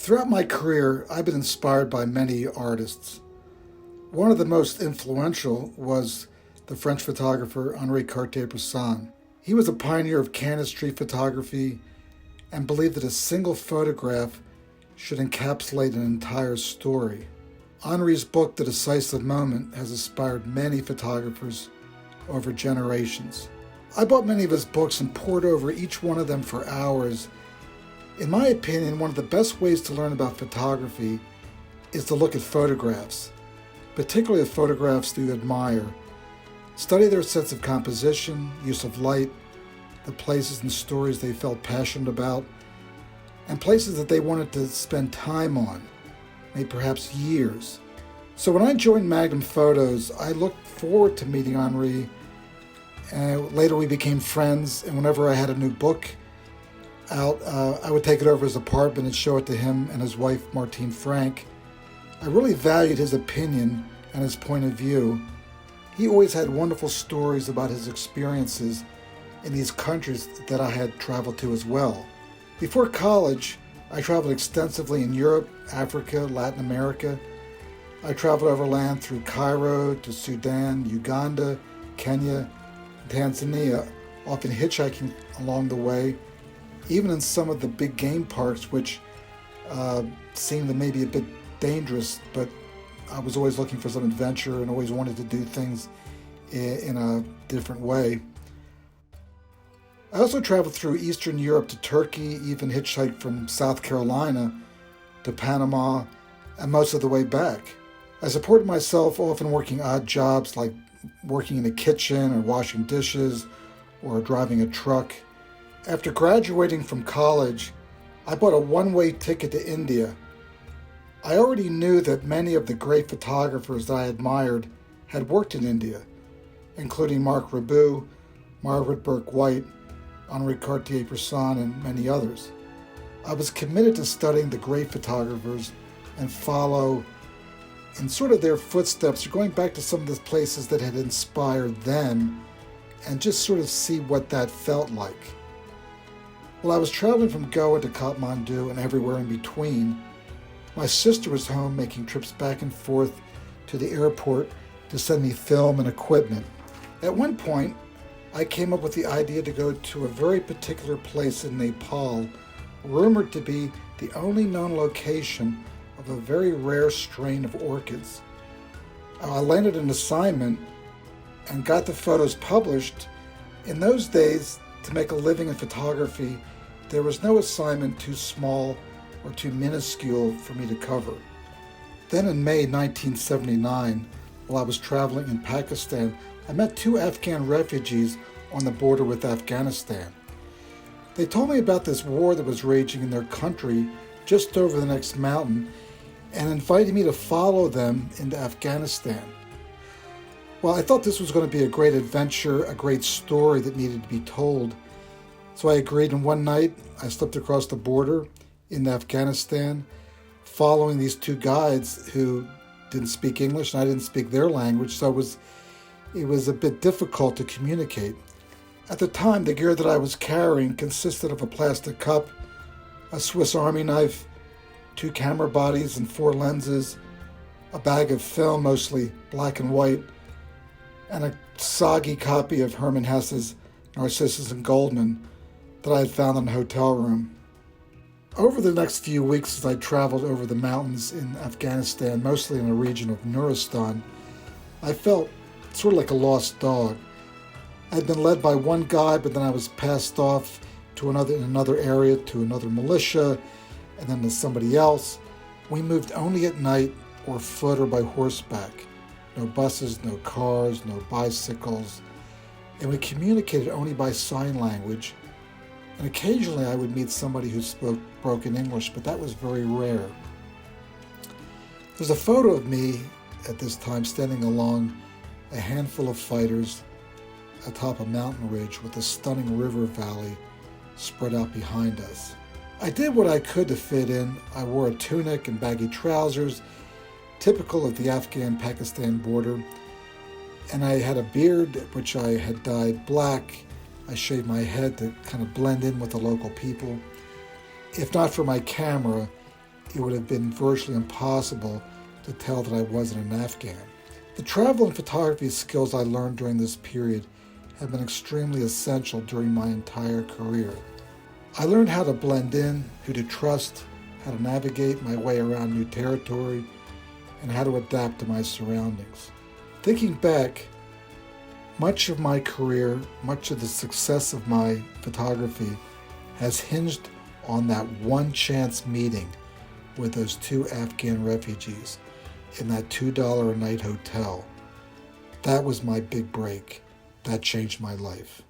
Throughout my career, I've been inspired by many artists. One of the most influential was the French photographer Henri Cartier-Bresson. He was a pioneer of Cannon Street photography and believed that a single photograph should encapsulate an entire story. Henri's book, The Decisive Moment, has inspired many photographers over generations. I bought many of his books and pored over each one of them for hours. In my opinion, one of the best ways to learn about photography is to look at photographs, particularly the photographs that you admire. Study their sense of composition, use of light, the places and stories they felt passionate about, and places that they wanted to spend time on, maybe perhaps years. So when I joined Magnum Photos, I looked forward to meeting Henri, and later we became friends, and whenever I had a new book out, I would take it over his apartment and show it to him and his wife, Martine Frank. I really valued his opinion and his point of view. He always had wonderful stories about his experiences in these countries that I had traveled to as well. Before college, I traveled extensively in Europe, Africa, Latin America. I traveled overland through Cairo to Sudan, Uganda, Kenya, Tanzania, often hitchhiking along the way, even in some of the big game parks, which seemed to maybe a bit dangerous, but I was always looking for some adventure and always wanted to do things in a different way. I also traveled through Eastern Europe to Turkey, even hitchhiked from South Carolina to Panama, and most of the way back. I supported myself often working odd jobs like working in a kitchen or washing dishes or driving a truck. After graduating from college, I bought a one-way ticket to India. I already knew that many of the great photographers that I admired had worked in India, including Marc Reboux, Margaret Burke-White, Henri Cartier-Bresson, and many others. I was committed to studying the great photographers and follow in sort of their footsteps, or going back to some of the places that had inspired them and just sort of see what that felt like. While I was traveling from Goa to Kathmandu and everywhere in between, my sister was home making trips back and forth to the airport to send me film and equipment. At one point, I came up with the idea to go to a very particular place in Nepal, rumored to be the only known location of a very rare strain of orchids. I landed an assignment and got the photos published. In those days, to make a living in photography, there was no assignment too small or too minuscule for me to cover. Then in May 1979, while I was traveling in Pakistan, I met two Afghan refugees on the border with Afghanistan. They told me about this war that was raging in their country just over the next mountain and invited me to follow them into Afghanistan. Well, I thought this was going to be a great adventure, a great story that needed to be told. So I agreed, and one night I slipped across the border into Afghanistan, following these two guides who didn't speak English and I didn't speak their language, so it was a bit difficult to communicate. At the time, the gear that I was carrying consisted of a plastic cup, a Swiss Army knife, 2 camera bodies and 4 lenses, a bag of film, mostly black and white, and a soggy copy of Hermann Hesse's Narcissus and Goldman that I had found in a hotel room. Over the next few weeks, as I traveled over the mountains in Afghanistan, mostly in the region of Nuristan, I felt sort of like a lost dog. I had been led by one guy, but then I was passed off to another area, to another militia, and then to somebody else. We moved only at night or foot or by horseback. No buses, no cars, no bicycles. And we communicated only by sign language. And occasionally I would meet somebody who spoke broken English, but that was very rare. There's a photo of me at this time standing along a handful of fighters atop a mountain ridge with a stunning river valley spread out behind us. I did what I could to fit in. I wore a tunic and baggy trousers, typical of the Afghan-Pakistan border, and I had a beard which I had dyed black. I shaved my head to kind of blend in with the local people. If not for my camera, it would have been virtually impossible to tell that I wasn't an Afghan. The travel and photography skills I learned during this period have been extremely essential during my entire career. I learned how to blend in, who to trust, how to navigate my way around new territory, and how to adapt to my surroundings. Thinking back, much of my career, much of the success of my photography has hinged on that one chance meeting with those two Afghan refugees in that $2 a night hotel. That was my big break. That changed my life.